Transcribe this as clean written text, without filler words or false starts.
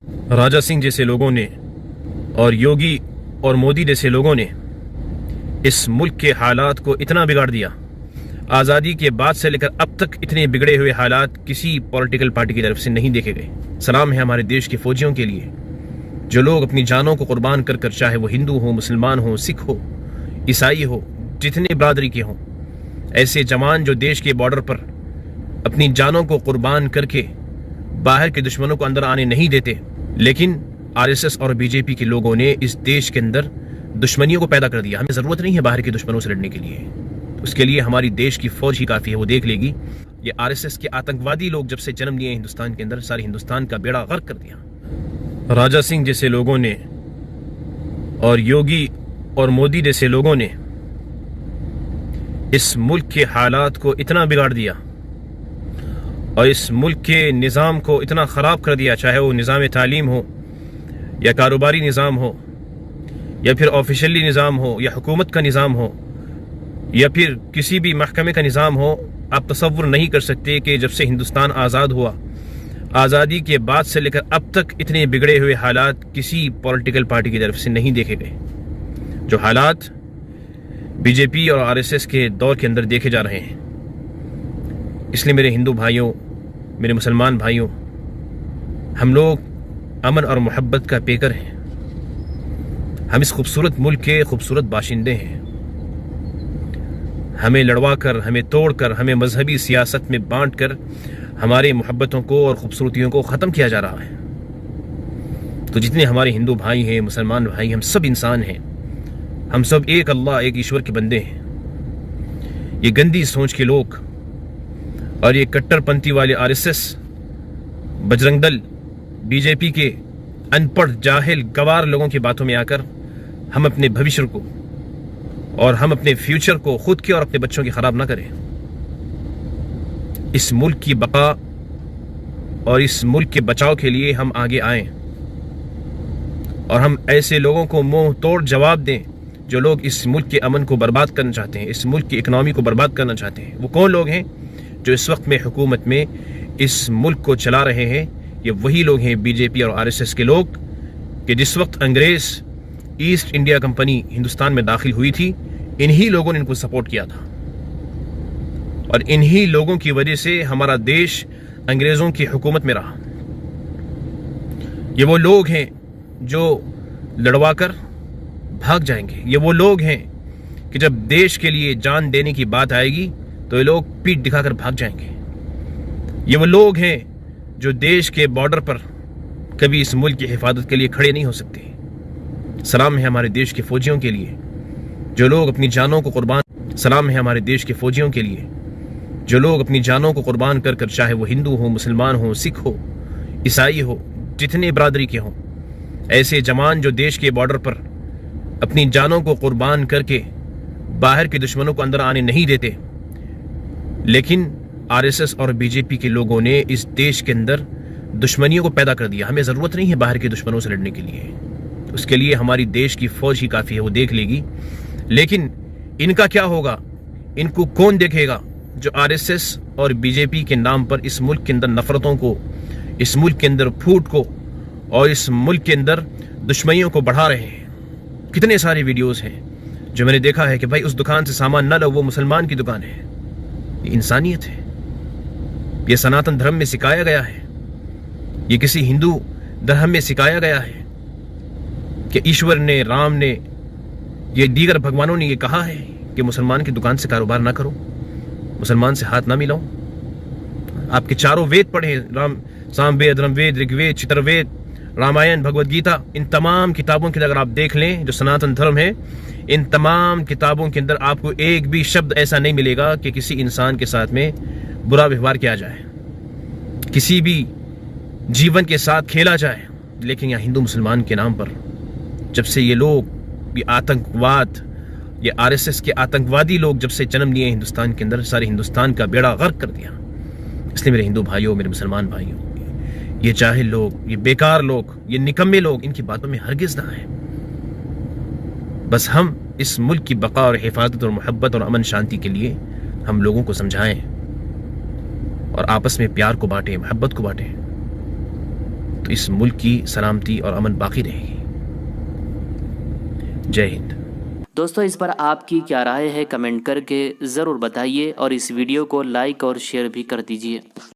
राजा सिंह जैसे लोगों ने और योगी और मोदी जैसे लोगों ने इस मुल्क के हालात को इतना बिगाड़ दिया। आज़ादी के बाद से लेकर अब तक इतने बिगड़े हुए हालात किसी पॉलिटिकल पार्टी की तरफ से नहीं देखे गए। सलाम है हमारे देश के फौजियों के लिए, जो लोग अपनी जानों को कुर्बान कर कर, चाहे वो हिंदू हो, मुसलमान हो, सिख हो, ईसाई हो, जितने बरादरी के हों, ऐसे जवान जो देश के बॉर्डर पर अपनी जानों को कुर्बान करके बाहर के दुश्मनों को अंदर आने नहीं देते। लेकिन आरएसएस और बीजेपी के लोगों ने इस देश के अंदर दुश्मनियों को पैदा कर दिया। हमें ज़रूरत नहीं है बाहर के दुश्मनों से लड़ने के लिए, उसके लिए हमारी देश की फौज ही काफ़ी है। वो देख लेगी। ये आरएसएस के आतंकवादी लोग जब से जन्म लिए हिंदुस्तान के अंदर, सारे हिंदुस्तान का बेड़ा गर्क कर दिया। राजा सिंह जैसे लोगों ने और योगी और मोदी जैसे लोगों ने इस मुल्क के हालात को इतना बिगाड़ दिया और इस मुल्क के निज़ाम को इतना ख़राब कर दिया, चाहे वो निज़ाम तालीम हो या कारोबारी निज़ाम हो या फिर ऑफिशियली निज़ाम हो या हुकूमत का निज़ाम हो या फिर किसी भी महकमे का निज़ाम हो। आप तसव्वुर नहीं कर सकते कि जब से हिंदुस्तान आज़ाद हुआ, आज़ादी के बाद से लेकर अब तक इतने बिगड़े हुए हालात किसी पॉलिटिकल पार्टी की तरफ से नहीं देखे गए। जो हालात बीजेपी और आरएसएस के दौर के अंदर देखे जा रहे हैं। इसलिए मेरे हिंदू भाइयों, मेरे मुसलमान भाइयों, हम लोग अमन और मोहब्बत का पेकर हैं। हम इस खूबसूरत मुल्क के खूबसूरत बाशिंदे हैं। हमें लड़वा कर, हमें तोड़ कर, हमें मजहबी सियासत में बांट कर हमारी मोहब्बतों को और खूबसूरतियों को ख़त्म किया जा रहा है। तो जितने हमारे हिंदू भाई हैं, मुसलमान भाई, हम सब इंसान हैं। हम सब एक अल्लाह, एक ईश्वर के बंदे हैं। ये गंदी सोच के लोग और ये कट्टरपंथी वाले आरएसएस, बजरंग दल, बीजेपी के अनपढ़, जाहिल, गवार लोगों की बातों में आकर हम अपने भविष्य को और हम अपने फ्यूचर को खुद के और अपने बच्चों की खराब ना करें। इस मुल्क की बका और इस मुल्क के बचाव के लिए हम आगे आएं और हम ऐसे लोगों को मुंह तोड़ जवाब दें जो लोग इस मुल्क के अमन को बर्बाद करना चाहते हैं, इस मुल्क की इकनॉमी को बर्बाद करना चाहते हैं। वो कौन लोग हैं जो इस वक्त में हुकूमत में इस मुल्क को चला रहे हैं? ये वही लोग हैं, बीजेपी और आरएसएस के लोग, कि जिस वक्त अंग्रेज ईस्ट इंडिया कंपनी हिंदुस्तान में दाखिल हुई थी, इन्हीं लोगों ने इनको सपोर्ट किया था और इन्हीं लोगों की वजह से हमारा देश अंग्रेजों की हुकूमत में रहा। ये वो लोग हैं जो लड़वा कर भाग जाएंगे। ये वो लोग हैं कि जब देश के लिए जान देने की बात आएगी तो ये लोग पीठ दिखाकर भाग जाएंगे। ये वो लोग हैं जो देश के बॉर्डर पर कभी इस मुल्क की हिफाजत के लिए खड़े नहीं हो सकते। सलाम है हमारे देश के फौजियों के लिए, जो लोग अपनी जानों को कुर्बान सलाम है हमारे देश के फौजियों के लिए, जो लोग अपनी जानों को कुर्बान कर कर, चाहे वो हिंदू हो, मुसलमान हो, सिख हो, ईसाई हो, जितने बरादरी के हों, ऐसे जवान जो देश के बॉर्डर पर अपनी जानों को कुर्बान करके बाहर के दुश्मनों को अंदर आने नहीं देते। लेकिन आरएसएस और बीजेपी के लोगों ने इस देश के अंदर दुश्मनियों को पैदा कर दिया। हमें ज़रूरत नहीं है बाहर के दुश्मनों से लड़ने के लिए, उसके लिए हमारी देश की फौज ही काफ़ी है। वो देख लेगी। लेकिन इनका क्या होगा? इनको कौन देखेगा जो आरएसएस और बीजेपी के नाम पर इस मुल्क के अंदर नफरतों को, इस मुल्क के अंदर फूट को और इस मुल्क के अंदर दुश्मनियों को बढ़ा रहे हैं। कितने सारे वीडियोस हैं जो मैंने देखा है कि भाई उस दुकान से सामान न लो, वो मुसलमान की दुकान है। ये इंसानियत है। ये सनातन धर्म में सिखाया गया है, ये किसी हिंदू धर्म में सिखाया गया है कि ईश्वर ने, राम ने, ये दीगर भगवानों ने ये कहा है कि मुसलमान की दुकान से कारोबार ना करो, मुसलमान से हाथ ना मिलाओ। आपके चारों वेद पढ़े, राम, सामवेद, रमवेद, ऋग्वेद, चित्रवेद, रामायण, भगवद गीता, इन तमाम किताबों के अगर आप देख लें जो सनातन धर्म है, इन तमाम किताबों के अंदर आपको एक भी शब्द ऐसा नहीं मिलेगा कि किसी इंसान के साथ में बुरा व्यवहार किया जाए, किसी भी जीवन के साथ खेला जाए। लेकिन यहाँ हिंदू मुसलमान के नाम पर जब से ये लोग, ये आतंकवाद, ये आरएसएस के आतंकवादी लोग जब से जन्म लिए हिंदुस्तान के अंदर, सारे हिंदुस्तान का बेड़ा गर्क कर दिया। इसलिए मेरे हिंदू भाइयों, मेरे मुसलमान भाइयों, ये जाहिल लोग, ये बेकार लोग, ये निकम्मे लोग, इनकी बातों में हरगिज़ ना आए। बस हम इस मुल्क की बका और हिफाजत और मोहब्बत और अमन शांति के लिए हम लोगों को समझाएं और आपस में प्यार को बांटें, मोहब्बत को बांटें। तो इस मुल्क की सलामती और अमन बाकी रहेगी। जय हिंद। दोस्तों, इस पर आपकी क्या राय है कमेंट करके ज़रूर बताइए और इस वीडियो को लाइक और शेयर भी कर दीजिए।